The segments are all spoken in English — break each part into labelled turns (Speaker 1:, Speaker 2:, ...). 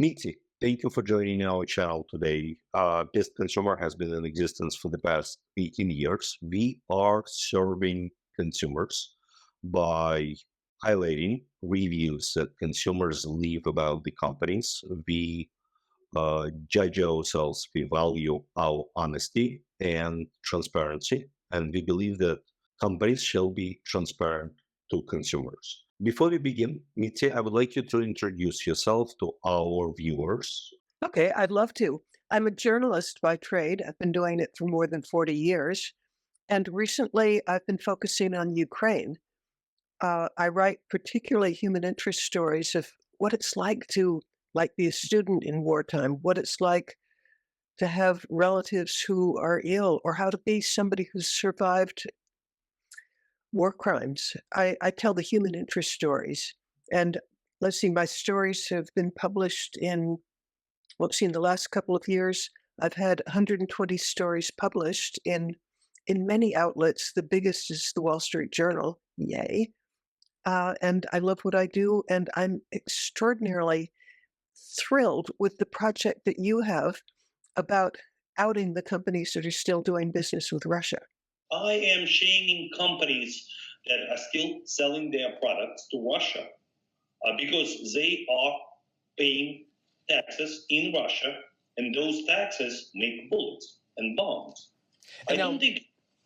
Speaker 1: Mitzi, thank you for joining our channel today. PissedConsumer has been in existence for the past 18 years. We are serving consumers by highlighting reviews that consumers leave about the companies. We judge ourselves, we value our honesty and transparency, and we believe that companies shall be transparent to consumers. Before we begin, Mitzi, I would like you to introduce yourself to our viewers.
Speaker 2: Okay, I'd love to. I'm a journalist by trade. I've been doing it for more than 40 years. And recently, I've been focusing on Ukraine. I write particularly human interest stories of what it's like to be a student in wartime, what it's like to have relatives who are ill, or how to be somebody who's survived war crimes. I tell the human interest stories. And let's see, my stories have been published in the last couple of years, I've had 120 stories published in many outlets. The biggest is the Wall Street Journal. Yay. And I love what I do, and I'm extraordinarily thrilled with the project that you have about outing the companies that are still doing business with Russia.
Speaker 3: I am shaming companies that are still selling their products to Russia because they are paying taxes in Russia, and those taxes make bullets and bombs.
Speaker 4: And now,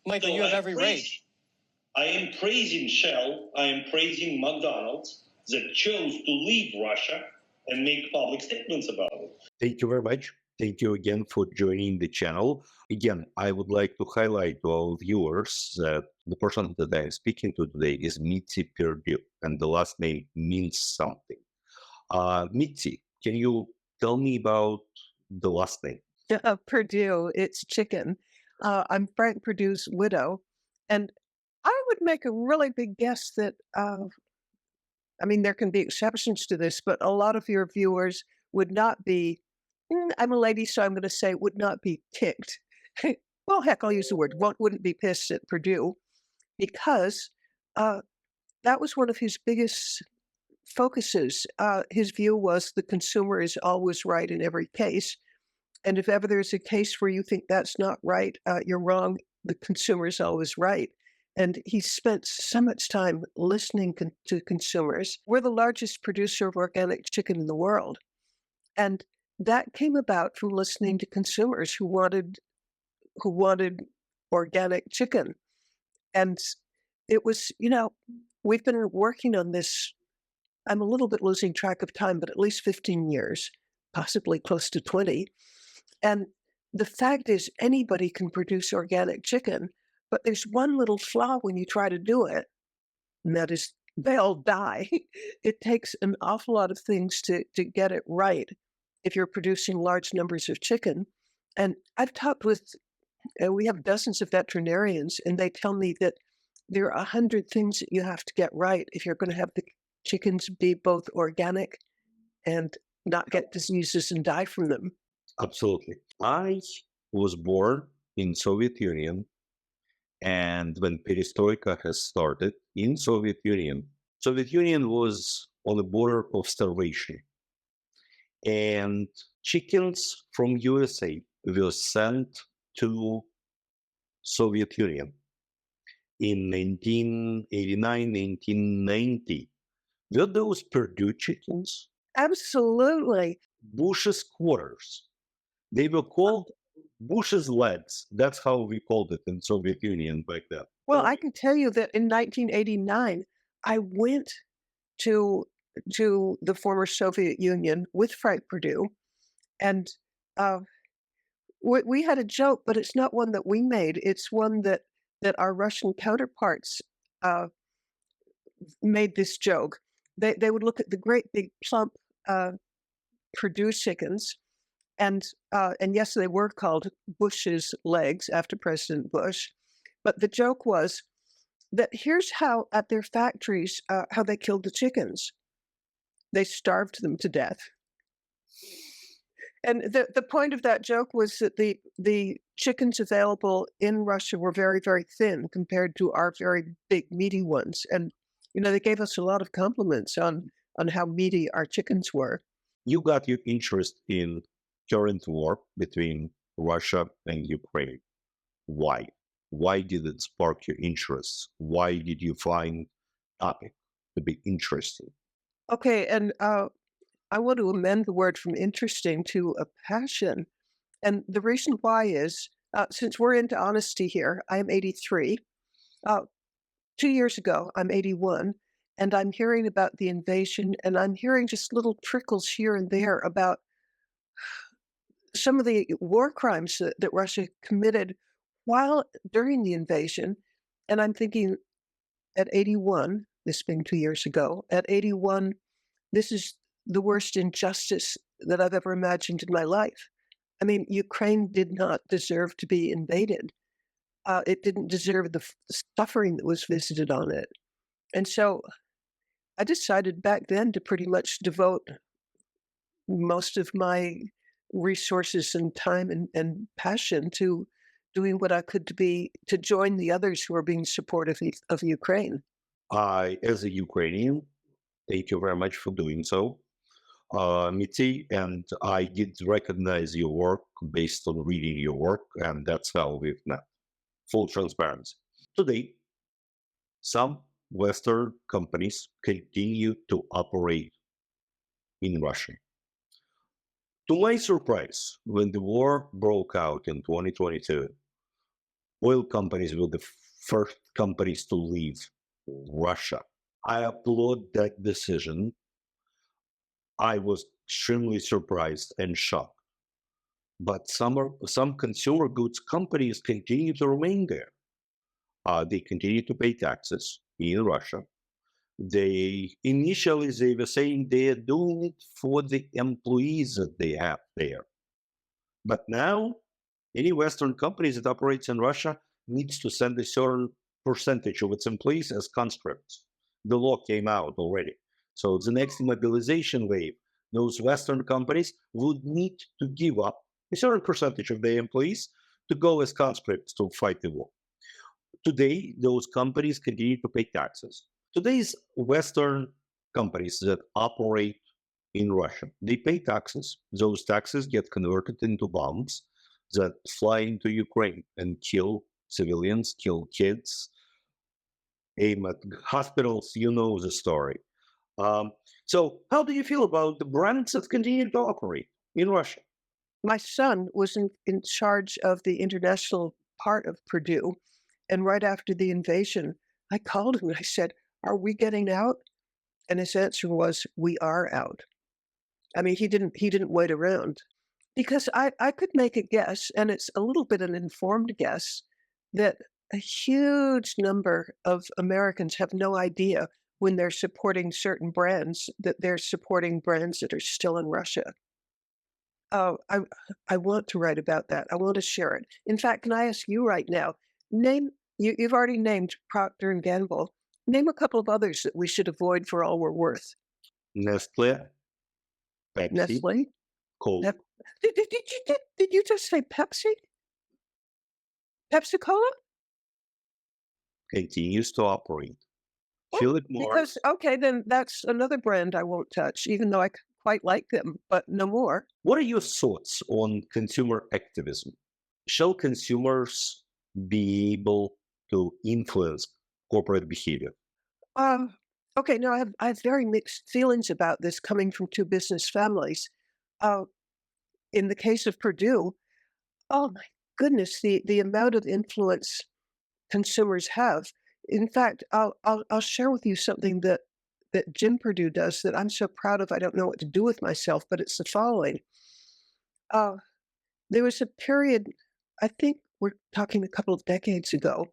Speaker 4: Michael, you have every right.
Speaker 3: I am praising Shell, I am praising McDonald's that chose to leave Russia and make public statements about it.
Speaker 1: Thank you very much. Thank you again for joining the channel. Again, I would like to highlight to our viewers that the person that I am speaking to today is Mitzi Perdue, and the last name means something. Mitzi, can you tell me about the last name?
Speaker 2: Perdue, it's chicken. I'm Frank Perdue's widow, and I would make a really big guess that, there can be exceptions to this, but a lot of your viewers would not be, I'm a lady, so I'm going to say would not be ticked. Well, heck, I'll use the word, wouldn't be pissed at Perdue, because that was one of his biggest focuses. His view was the consumer is always right in every case. And if ever there's a case where you think that's not right, you're wrong. The consumer is always right. And he spent so much time listening to consumers. We're the largest producer of organic chicken in the world. And that came about from listening to consumers who wanted organic chicken. And it was, we've been working on this. I'm a little bit losing track of time, but at least 15 years, possibly close to 20. And the fact is, anybody can produce organic chicken, but there's one little flaw when you try to do it, and that is they all die. It takes an awful lot of things to get it right if you're producing large numbers of chicken. And I've talked with, we have dozens of veterinarians, and they tell me that there are 100 things that you have to get right if you're going to have the chickens be both organic and not get diseases and die from them.
Speaker 1: Absolutely. I was born in Soviet Union, and when perestroika has started in Soviet Union was on the border of starvation. And chickens from USA were sent to Soviet Union in 1989, 1990. Were those Perdue chickens?
Speaker 2: Absolutely.
Speaker 1: Bush's quarters. They were called Bush's legs. That's how we called it in Soviet Union back then.
Speaker 2: Well, I can tell you that in 1989, I went to the former Soviet Union with Frank Perdue, and we had a joke, but it's not one that we made. It's one that our Russian counterparts made this joke. They would look at the great big plump Perdue chickens, and yes, they were called Bush's legs after President Bush. But the joke was that here's how at their factories how they killed the chickens. They starved them to death. And the point of that joke was that the chickens available in Russia were very, very thin compared to our very big meaty ones. And they gave us a lot of compliments on how meaty our chickens were.
Speaker 1: You got your interest in current war between Russia and Ukraine. Why? Why did it spark your interest? Why did you find topic to be interesting?
Speaker 2: Okay, and I want to amend the word from interesting to a passion. And the reason why is since we're into honesty here, I am 83. Uh, 2 years ago, I'm 81, and I'm hearing about the invasion, and I'm hearing just little trickles here and there about some of the war crimes that Russia committed while during the invasion. And I'm thinking at 81, this being 2 years ago, at 81, this is the worst injustice that I've ever imagined in my life. I mean, Ukraine did not deserve to be invaded. It didn't deserve the suffering that was visited on it. And so I decided back then to pretty much devote most of my resources and time and passion to doing what I could to join the others who are being supportive of Ukraine.
Speaker 1: I, as a Ukrainian, thank you very much for doing so, Mitzi, and I did recognize your work based on reading your work, and that's how we've met. Full transparency. Today, some Western companies continue to operate in Russia. To my surprise, when the war broke out in 2022, oil companies were the first companies to leave Russia. I applaud that decision. I was extremely surprised and shocked. But some consumer goods companies continue to remain there. They continue to pay taxes in Russia. They were saying they are doing it for the employees that they have there. But now, any Western company that operates in Russia needs to send a certain percentage of its employees as conscripts. The law came out already. So the next mobilization wave, those Western companies would need to give up a certain percentage of their employees to go as conscripts to fight the war. Today, those companies continue to pay taxes. Today's Western companies that operate in Russia, they pay taxes. Those taxes get converted into bombs that fly into Ukraine and kill civilians, kill kids, aim at hospitals. You know the story. Um, so, how do you feel about the brands that continue to operate in Russia?
Speaker 2: My son was in charge of the international part of Purdue. And right after the invasion, I called him and I said, "Are we getting out?" And his answer was, "We are out." I mean, he didn't wait around because I could make a guess, and it's a little bit an informed guess, that a huge number of Americans have no idea when they're supporting certain brands that they're supporting brands that are still in Russia. Oh, I want to write about that. I want to share it. In fact, can I ask you right now, name you've already named Procter and Gamble. Name a couple of others that we should avoid for all we're worth.
Speaker 1: Nestle, Pepsi,
Speaker 2: Nestle?
Speaker 1: Coke
Speaker 2: Pep did you just say Pepsi? Pepsi-Cola?
Speaker 1: continues to operate.
Speaker 2: Oh,
Speaker 1: Philip
Speaker 2: because
Speaker 1: Morris.
Speaker 2: okay, then that's another brand I won't touch, even though quite like them, but no more.
Speaker 1: What are your thoughts on consumer activism? Shall consumers be able to influence corporate behavior?
Speaker 2: Um, okay, no, I have very mixed feelings about this coming from two business families. Uh, in the case of Purdue, oh my goodness, the amount of influence consumers have. In fact, I'll share with you something that Jim Perdue does that I'm so proud of. I don't know what to do with myself, but it's the following. Uh, there was a period, I think we're talking a couple of decades ago,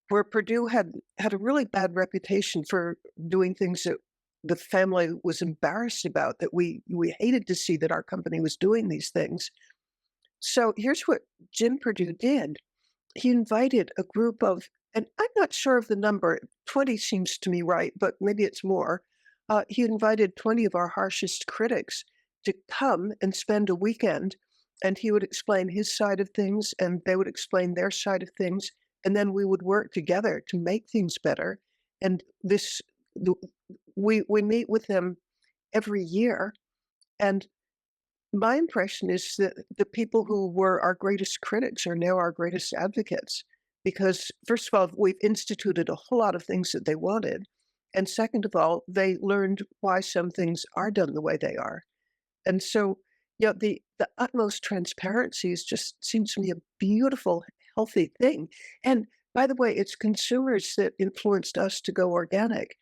Speaker 2: where Purdue had a really bad reputation for doing things that the family was embarrassed about. That we hated to see that our company was doing these things. So here's what Jim Perdue did. He invited a group of, and I'm not sure of the number, 20 seems to me right, but maybe it's more. He invited 20 of our harshest critics to come and spend a weekend, and he would explain his side of things, and they would explain their side of things, and then we would work together to make things better. And we meet with them every year, and My impression is that the people who were our greatest critics are now our greatest advocates because, first of all, we've instituted a whole lot of things that they wanted. And second of all, they learned why some things are done the way they are. And so, the utmost transparency is just seems to me a beautiful, healthy thing. And by the way, it's consumers that influenced us to go organic.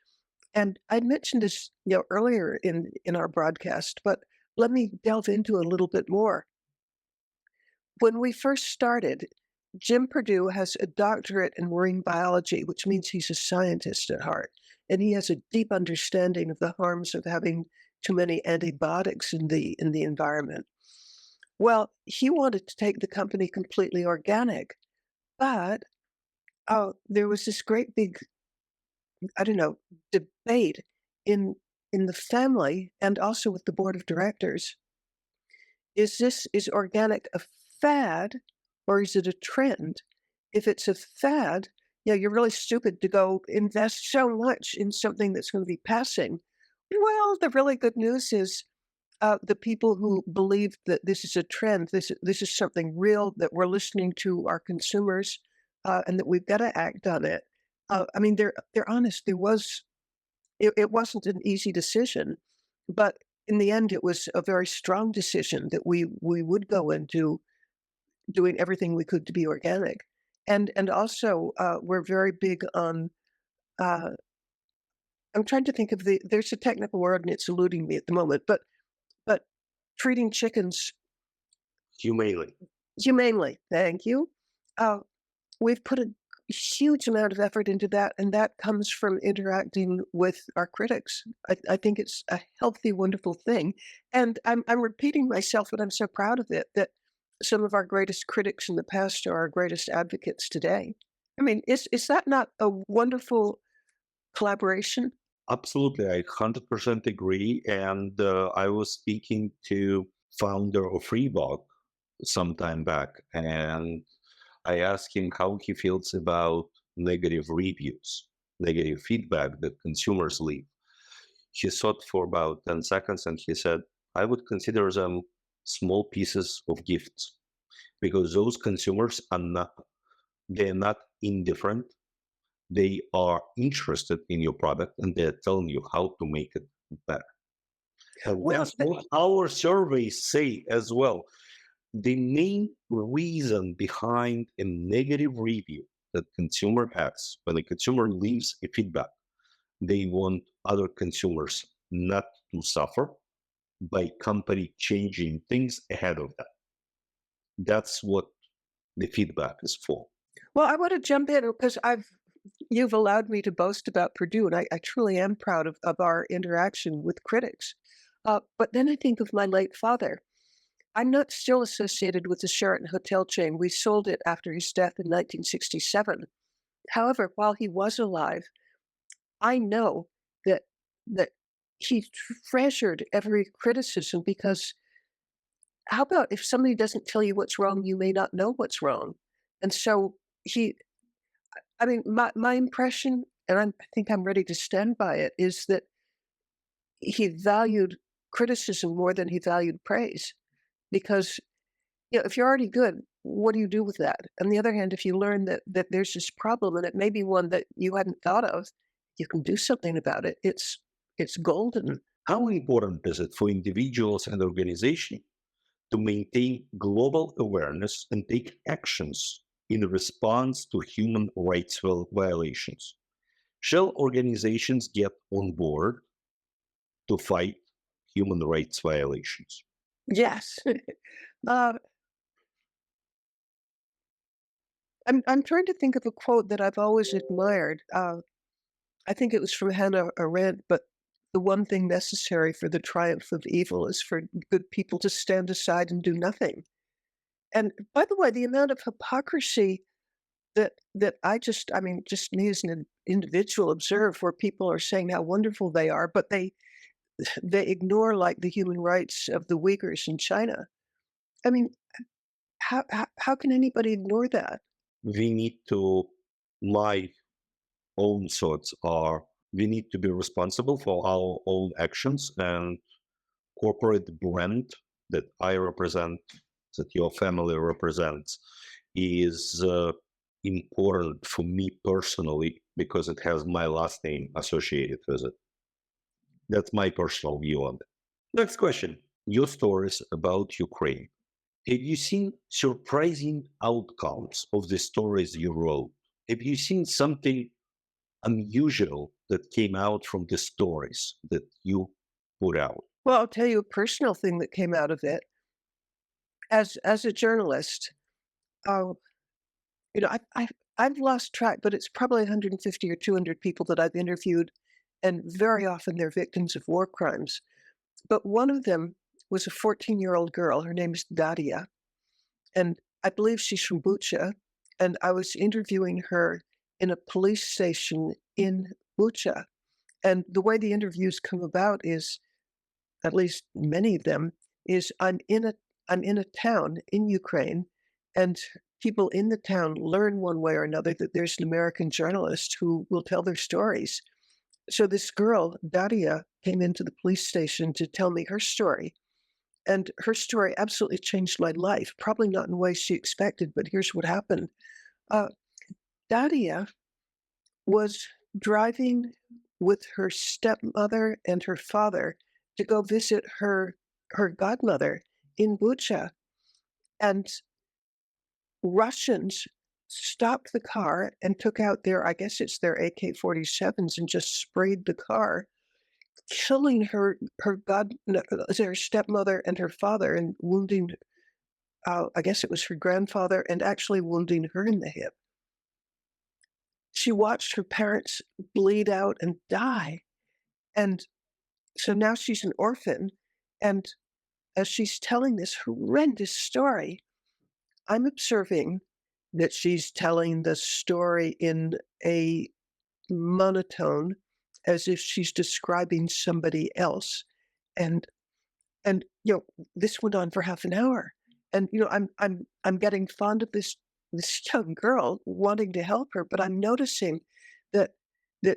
Speaker 2: And I mentioned this, earlier in our broadcast, but let me delve into a little bit more. When we first started, Jim Perdue has a doctorate in marine biology, which means he's a scientist at heart, and he has a deep understanding of the harms of having too many antibiotics in the environment. Well, he wanted to take the company completely organic, but there was this great big, I don't know, debate in in the family and also with the board of directors. Is organic a fad or is it a trend? If it's a fad, yeah, you're really stupid to go invest so much in something that's going to be passing. Well, the really good news is the people who believe that this is a trend, this is something real, that we're listening to our consumers, and that we've got to act on it. I mean, they're honest. It wasn't an easy decision, but in the end, it was a very strong decision that we would go into doing everything we could to be organic, and also we're very big on. Uh, I'm trying to think of there's a technical word and it's eluding me at the moment, but treating chickens
Speaker 1: Humanely.
Speaker 2: humanely. Thank you. Uh, we've put a huge amount of effort into that, and that comes from interacting with our critics. I think it's a healthy, wonderful thing. And I'm repeating myself, but I'm so proud of it that some of our greatest critics in the past are our greatest advocates today. I mean, is that not a wonderful collaboration?
Speaker 1: Absolutely, I 100% agree. And I was speaking to founder of Feeback some time back, and I asked him how he feels about negative reviews, negative feedback that consumers leave. He thought for about 10 seconds and he said, I would consider them small pieces of gifts because those consumers are not, they're not indifferent. They are interested in your product and they're telling you how to make it better. And
Speaker 2: Well,
Speaker 1: that's what our surveys say as well. The main reason behind a negative review that consumer has, when a consumer leaves a feedback, they want other consumers not to suffer by company changing things ahead of that. That's what the feedback is for.
Speaker 2: well, I want to jump in because you've allowed me to boast about Purdue, and I truly am proud of our interaction with critics. But then I think of my late father. I'm not still associated with the Sheraton hotel chain. We sold it after his death in 1967. However, while he was alive, I know that that he treasured every criticism because how about if somebody doesn't tell you what's wrong, you may not know what's wrong. And so he I mean, my impression, and I think I'm ready to stand by it, is that he valued criticism more than he valued praise. Because if you're already good, what do you do with that? On the other hand, if you learn that there's this problem and it may be one that you hadn't thought of, you can do something about it. It's golden.
Speaker 1: How important is it for individuals and organizations to maintain global awareness and take actions in response to human rights violations? Shall organizations get on board to fight human rights violations?
Speaker 2: Yes. uh, I'm trying to think of a quote that I've always admired. I think it was from Hannah Arendt, but the one thing necessary for the triumph of evil is for good people to stand aside and do nothing. And by the way, the amount of hypocrisy that I mean, just me as an individual observe where people are saying how wonderful they are, but they ignore like the human rights of the Uyghurs in China. I mean, how can anybody ignore that?
Speaker 1: We need to, my own thoughts are, we need to be responsible for our own actions, and corporate brand that I represent, that your family represents, is important for me personally because it has my last name associated with it. That's my personal view on it. Next question. Your stories about Ukraine. Have you seen surprising outcomes of the stories you wrote? Have you seen something unusual that came out from the stories that you put out?
Speaker 2: Well, I'll tell you a personal thing that came out of it. As a journalist, uh, I've lost track, but it's probably 150 or 200 people that I've interviewed, and very often they're victims of war crimes. But one of them was a 14-year-old girl. Her name is Daria, and I believe she's from Bucha. And I was interviewing her in a police station in Bucha. And the way the interviews come about is, at least many of them, is I'm in a town in Ukraine, and people in the town learn one way or another that there's an American journalist who will tell their stories. So this girl, Daria, came into the police station to tell me her story. And her story absolutely changed my life, probably not in ways she expected, but here's what happened. Uh, Daria was driving with her stepmother and her father to go visit her godmother in Bucha. And Russians stopped the car and took out their, I guess it's their AK-47s, and just sprayed the car, killing her stepmother and her father, and wounding, I guess it was her grandfather, and actually wounding her in the hip. She watched her parents bleed out and die, and so now she's an orphan, and as she's telling this horrendous story, I'm observing that she's telling the story in a monotone, as if she's describing somebody else. And this went on for half an hour. And I'm getting fond of this young girl, wanting to help her, but I'm noticing that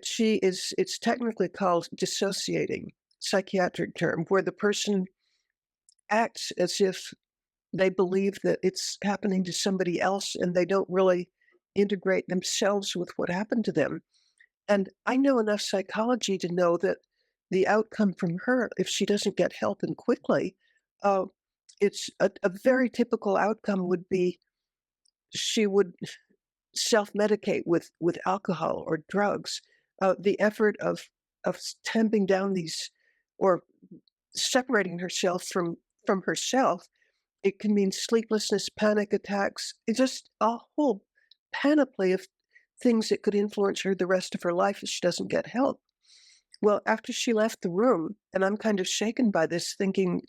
Speaker 2: she is, it's technically called dissociating, psychiatric term, where the person acts as if they believe that it's happening to somebody else and they don't really integrate themselves with what happened to them. And I know enough psychology to know that the outcome from her, if she doesn't get help and quickly, uh, it's a very typical outcome would be she would self-medicate with alcohol or drugs. The effort of tamping down these, or separating herself from herself, it can mean sleeplessness, panic attacks. It's just a whole panoply of things that could influence her the rest of her life if she doesn't get help. Well, after she left the room, and I'm kind of shaken by this, thinking,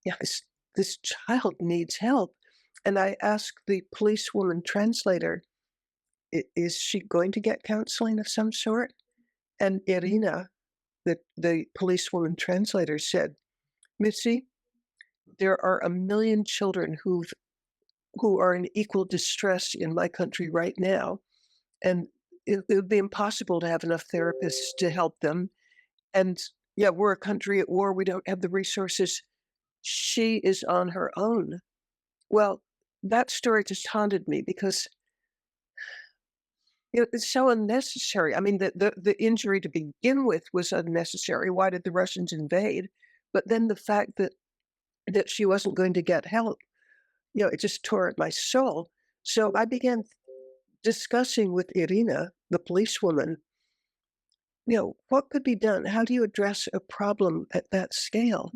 Speaker 2: yeah, this child needs help. And I asked the policewoman translator, is she going to get counseling of some sort? And Irina, the policewoman translator, said, Mitzi, there are a million children who are in equal distress in my country right now, and it would be impossible to have enough therapists to help them. And yeah, we're a country at war. We don't have the resources. She is on her own. Well, that story just haunted me because it's so unnecessary. I mean, the injury to begin with was unnecessary. Why did the Russians invade? But then the fact that she wasn't going to get help, it just tore at my soul. So I began discussing with Irina, the policewoman, what could be done? How do you address a problem at that scale?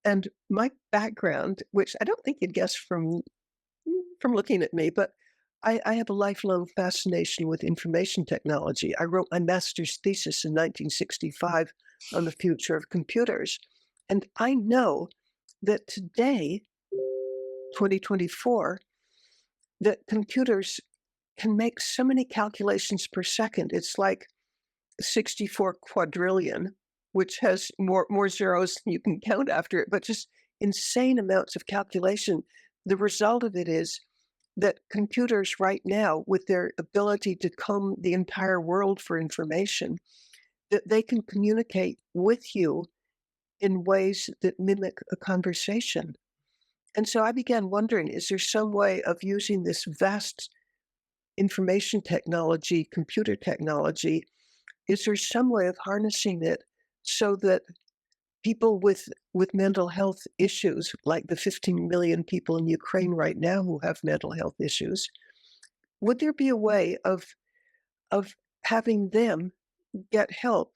Speaker 2: And my background, which I don't think you'd guess from looking at me, but I have a lifelong fascination with information technology. I wrote my master's thesis in 1965 on the future of computers. And I know that today, 2024, that computers can make so many calculations per second. It's like 64 quadrillion, which has more zeros than you can count after it, but just insane amounts of calculation. The result of it is that computers right now, with their ability to comb the entire world for information, that they can communicate with you in ways that mimic a conversation. And so I began wondering, is there some way of using this vast information technology, computer technology, is there some way of harnessing it so that people with mental health issues, like the 15 million people in Ukraine right now who have mental health issues, would there be a way of having them get help,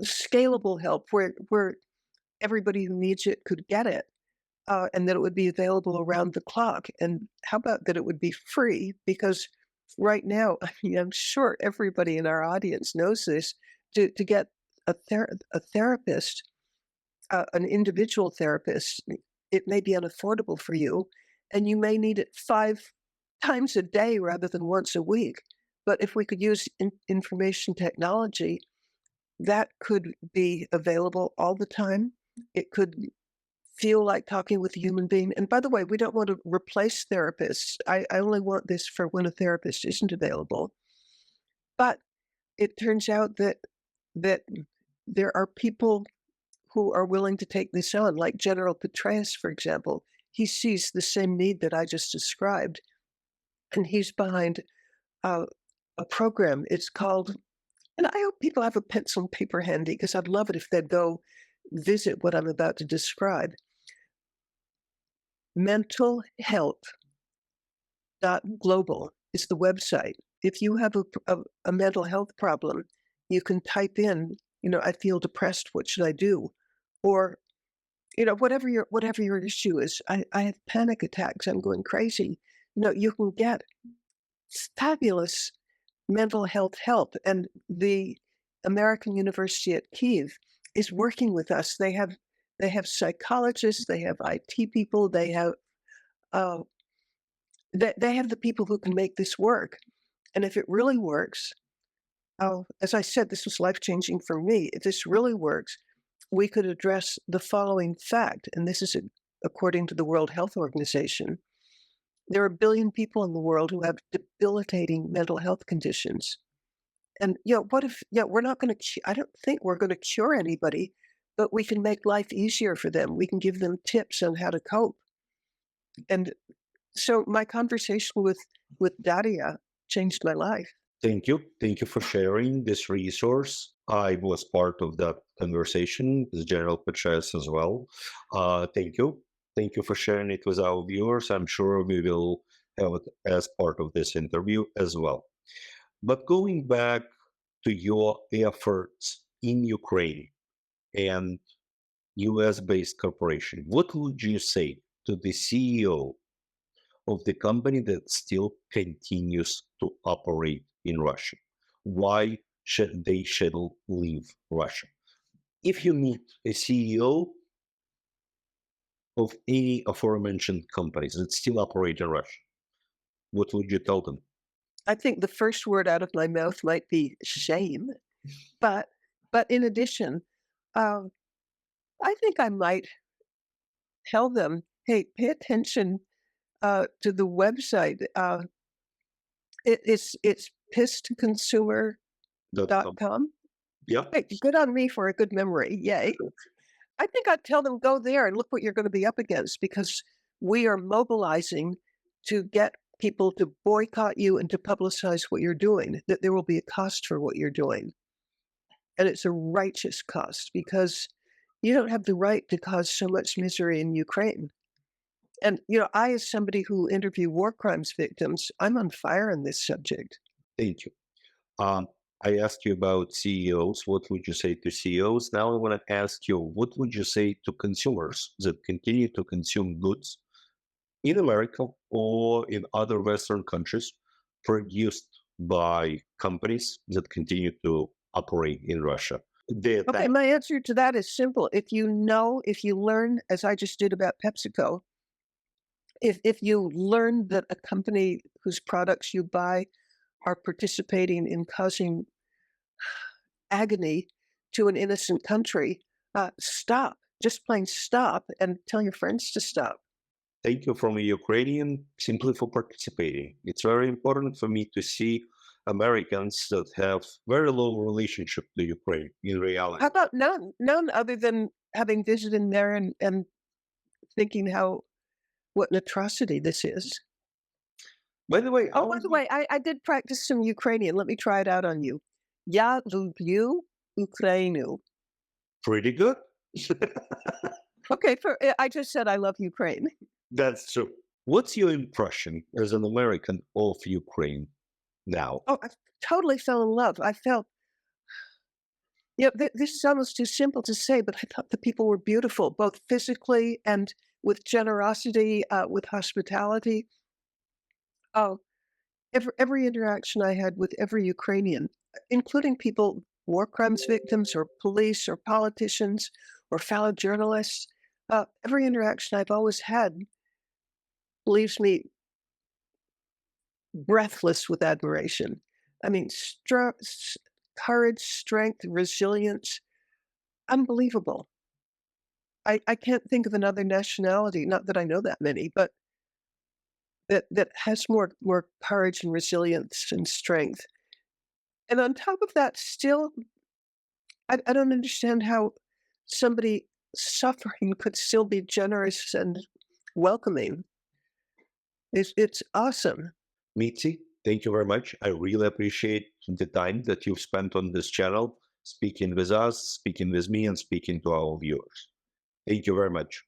Speaker 2: scalable help, where everybody who needs it could get it, and that it would be available around the clock? And how about that it would be free? Because right now, I mean, I'm sure everybody in our audience knows this. To get a therapist, an individual therapist, it may be unaffordable for you, and you may need it 5 times a day rather than once a week. But if we could use information technology, that could be available all the time. It could feel like talking with a human being. And by the way, we don't want to replace therapists. I only want this for when a therapist isn't available. But it turns out that there are people who are willing to take this on, like General Petraeus, for example. He sees the same need that I just described, and he's behind uh, a program. It's called, and I hope people have a pencil and paper handy because I'd love it if they'd go visit what I'm about to describe. MentalHelp.global is the website. If you have a mental health problem, you can type in, I feel depressed, what should I do? Or, whatever your issue is. I have panic attacks, I'm going crazy. You can get fabulous mental health help. And the American University at Kiev is working with us. They have psychologists, they have IT people, they have uh, they have the people who can make this work. And if it really works, as I said, this was life-changing for me. If this really works, we could address the following fact, and this is according to the World Health Organization. There are 1 billion people in the world who have debilitating mental health conditions. And, what if, we're not going to, I don't think we're going to cure anybody, but we can make life easier for them. We can give them tips on how to cope. And so my conversation with Daria changed my life.
Speaker 1: Thank you. Thank you for sharing this resource. I was part of that conversation with General Petraeus as well. Thank you. Thank you for sharing it with our viewers. I'm sure we will have it as part of this interview as well. But going back to your efforts in Ukraine and US-based corporation, what would you say to the CEO of the company that still continues to operate in Russia? Why should they leave Russia? If you meet a CEO of any aforementioned companies that still operate in Russia, what would you tell them?
Speaker 2: I think the first word out of my mouth might be shame, but in addition, um, I think I might tell them, hey, pay attention to the website. It's PissedConsumer.com.
Speaker 1: Yeah.
Speaker 2: Hey, good on me for a good memory. Yay. I think I'd tell them, go there and look what you're going to be up against, because we are mobilizing to get people to boycott you and to publicize what you're doing, that there will be a cost for what you're doing. And it's a righteous cost, because you don't have the right to cause so much misery in Ukraine. And, I, as somebody who interview war crimes victims, I'm on fire on this subject.
Speaker 1: Thank you. I asked you about CEOs. What would you say to CEOs? Now I want to ask you, what would you say to consumers that continue to consume goods in America or in other Western countries produced by companies that continue to operate in Russia?
Speaker 2: Okay, my answer to that is simple. If you learn, as I just did about PepsiCo, if you learn that a company whose products you buy are participating in causing agony to an innocent country, stop. Just plain stop, and tell your friends to stop.
Speaker 1: Thank you from a Ukrainian simply for participating. It's very important for me to see Americans that have very low relationship to Ukraine in reality.
Speaker 2: How about none? None other than having visited there and thinking what an atrocity this is.
Speaker 1: By the way,
Speaker 2: Oh, by the way, I did practice some Ukrainian. Let me try it out on you. Я люблю Ukraину.
Speaker 1: pretty good.
Speaker 2: Okay, I just said I love Ukraine.
Speaker 1: That's true. What's your impression as an American of Ukraine now?
Speaker 2: Oh, I totally fell in love. I felt, this is almost too simple to say, but I thought the people were beautiful, both physically and with generosity, with hospitality. Oh, every interaction I had with every Ukrainian, including people, war crimes victims, or police, or politicians, or fellow journalists, every interaction I've always had leaves me breathless with admiration. I mean, courage, strength, resilience, unbelievable. I can't think of another nationality, not that I know that many, but that has more courage and resilience and strength. And on top of that, still, I don't understand how somebody suffering could still be generous and welcoming. It's awesome.
Speaker 1: Mitzi, thank you very much. I really appreciate the time that you've spent on this channel, speaking with us, speaking with me, and speaking to our viewers. Thank you very much.